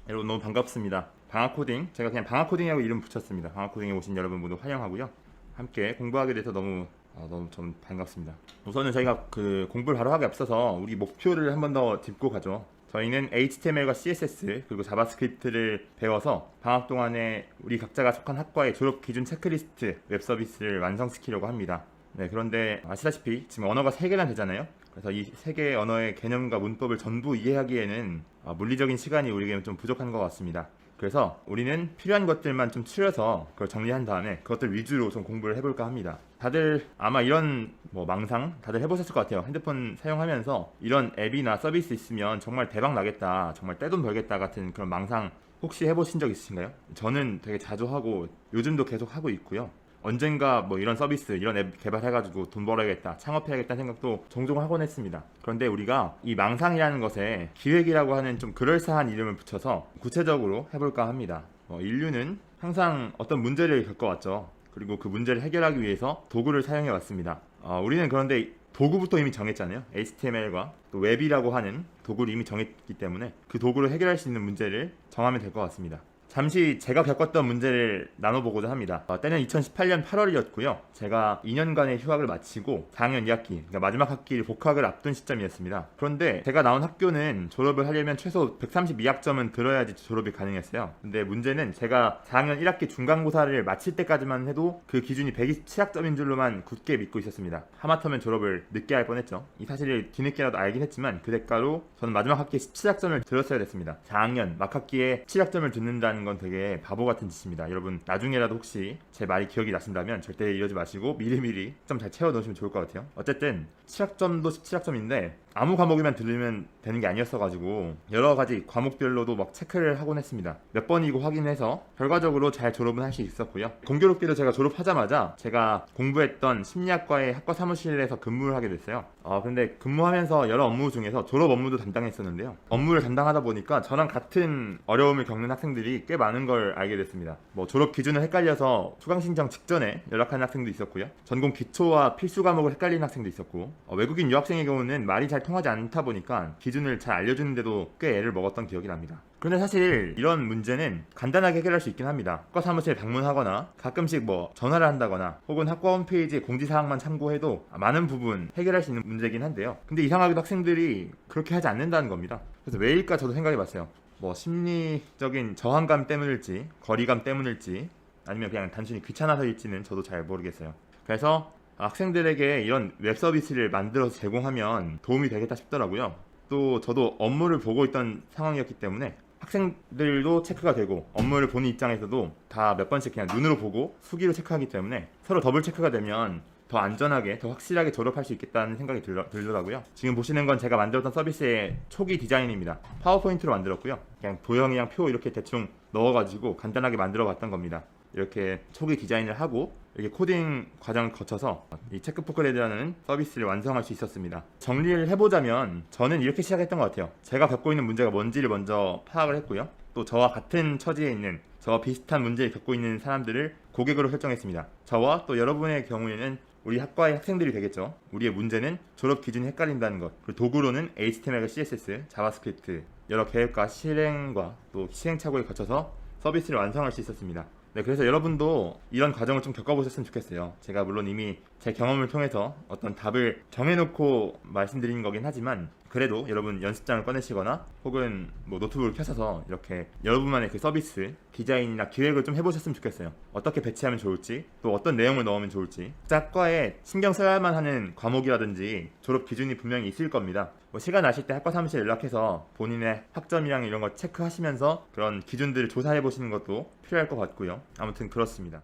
여러분 너무 반갑습니다. 방학코딩, 제가 그냥 방학코딩이라고 이름 붙였습니다. 방학코딩에 오신 여러분 모두 환영하고요. 함께 공부하게 돼서 너무 좀 반갑습니다. 우선은 저희가 그 공부를 바로 하기 앞서서 우리 목표를 한 번 더 짚고 가죠. 저희는 HTML과 CSS 그리고 자바스크립트를 배워서 방학 동안에 우리 각자가 속한 학과의 졸업 기준 체크리스트 웹 서비스를 완성시키려고 합니다. 네, 그런데 아시다시피 지금 언어가 3개나 되잖아요. 그래서 이 3개의 언어의 개념과 문법을 전부 이해하기에는 물리적인 시간이 우리에게는 좀 부족한 것 같습니다. 그래서 우리는 필요한 것들만 좀 추려서 그걸 정리한 다음에 그것들 위주로 좀 공부를 해볼까 합니다. 다들 아마 이런 망상 다들 해보셨을 것 같아요. 핸드폰 사용하면서 이런 앱이나 서비스 있으면 정말 대박 나겠다, 정말 떼돈 벌겠다 같은 그런 망상 혹시 해보신 적 있으신가요? 저는 되게 자주 하고 요즘도 계속 하고 있고요. 언젠가 이런 서비스, 이런 앱 개발해가지고 돈 벌어야겠다, 창업해야겠다는 생각도 종종 하곤 했습니다. 그런데 우리가 이 망상이라는 것에 기획이라고 하는 좀 그럴싸한 이름을 붙여서 구체적으로 해볼까 합니다. 인류는 항상 어떤 문제를 겪어왔죠. 그리고 그 문제를 해결하기 위해서 도구를 사용해 왔습니다. 우리는 그런데 도구부터 이미 정했잖아요. HTML과 또 웹이라고 하는 도구를 이미 정했기 때문에 그 도구를 해결할 수 있는 문제를 정하면 될 것 같습니다. 잠시 제가 겪었던 문제를 나눠보고자 합니다. 때는 2018년 8월이었고요. 제가 2년간의 휴학을 마치고 4학년 2학기, 그러니까 마지막 학기를 복학을 앞둔 시점이었습니다. 그런데 제가 나온 학교는 졸업을 하려면 최소 132학점은 들어야지 졸업이 가능했어요. 근데 문제는 제가 4학년 1학기 중간고사를 마칠 때까지만 해도 그 기준이 127학점인 줄로만 굳게 믿고 있었습니다. 하마터면 졸업을 늦게 할 뻔했죠. 이 사실을 뒤늦게라도 알긴 했지만 그 대가로 저는 마지막 학기에 17학점을 들었어야 됐습니다. 4학년 막학기에 7학점을 듣는다는 건 되게 바보 같은 짓입니다. 여러분 나중에라도 혹시 제 말이 기억이 나신다면 절대 이러지 마시고 미리미리 좀 잘 채워 넣으시면 좋을 것 같아요. 어쨌든 7학점도 17학점인데 아무 과목이만 들으면 되는 게 아니었어가지고 여러 가지 과목별로도 막 체크를 하곤 했습니다. 몇 번이고 확인해서 결과적으로 잘 졸업은 할 수 있었고요. 공교롭게도 제가 졸업하자마자 제가 공부했던 심리학과의 학과 사무실에서 근무를 하게 됐어요. 근데 근무하면서 여러 업무 중에서 졸업 업무도 담당했었는데요. 업무를 담당하다 보니까 저랑 같은 어려움을 겪는 학생들이 꽤 많은 걸 알게 됐습니다. 졸업 기준을 헷갈려서 수강 신청 직전에 연락하는 학생도 있었고요. 전공 기초와 필수 과목을 헷갈리는 학생도 있었고, 외국인 유학생의 경우는 말이 잘 통하지 않다 보니까 기준을 잘 알려주는데도 꽤 애를 먹었던 기억이 납니다. 그런데 사실 이런 문제는 간단하게 해결할 수 있긴 합니다. 학과 사무실에 방문하거나 가끔씩 전화를 한다거나 혹은 학과 홈페이지 공지사항만 참고해도 많은 부분 해결할 수 있는 문제긴 한데요. 근데 이상하게도 학생들이 그렇게 하지 않는다는 겁니다. 그래서 왜일까 저도 생각해봤어요. 심리적인 저항감 때문일지, 거리감 때문일지, 아니면 그냥 단순히 귀찮아서일지는 저도 잘 모르겠어요. 그래서 학생들에게 이런 웹 서비스를 만들어서 제공하면 도움이 되겠다 싶더라고요. 또 저도 업무를 보고 있던 상황이었기 때문에 학생들도 체크가 되고 업무를 보는 입장에서도 다 몇 번씩 그냥 눈으로 보고 수기로 체크하기 때문에 서로 더블 체크가 되면 더 안전하게, 더 확실하게 졸업할 수 있겠다는 생각이 들더라고요. 지금 보시는 건 제가 만들었던 서비스의 초기 디자인입니다. 파워포인트로 만들었고요. 그냥 도형이랑 표 이렇게 대충 넣어가지고 간단하게 만들어 봤던 겁니다. 이렇게 초기 디자인을 하고 이렇게 코딩 과정을 거쳐서 이 체크포크레드라는 서비스를 완성할 수 있었습니다. 정리를 해보자면 저는 이렇게 시작했던 것 같아요. 제가 겪고 있는 문제가 뭔지를 먼저 파악을 했고요. 또 저와 같은 처지에 있는, 저와 비슷한 문제를 겪고 있는 사람들을 고객으로 설정했습니다. 저와 또 여러분의 경우에는 우리 학과의 학생들이 되겠죠. 우리의 문제는 졸업 기준이 헷갈린다는 것. 그리고 도구로는 HTML과 CSS, 자바스크립트, 여러 계획과 실행과 또 시행착오를 거쳐서 서비스를 완성할 수 있었습니다. 네, 그래서 여러분도 이런 과정을 좀 겪어보셨으면 좋겠어요. 제가 물론 이미 제 경험을 통해서 어떤 답을 정해놓고 말씀드린 거긴 하지만 그래도 여러분 연습장을 꺼내시거나 혹은 노트북을 켜셔서 이렇게 여러분만의 그 서비스 디자인이나 기획을 좀 해보셨으면 좋겠어요. 어떻게 배치하면 좋을지, 또 어떤 내용을 넣으면 좋을지. 학과에 신경 써야만 하는 과목이라든지 졸업 기준이 분명히 있을 겁니다. 시간 나실 때 학과 사무실 연락해서 본인의 학점이랑 이런 거 체크하시면서 그런 기준들을 조사해 보시는 것도 필요할 것 같고요. 아무튼 그렇습니다.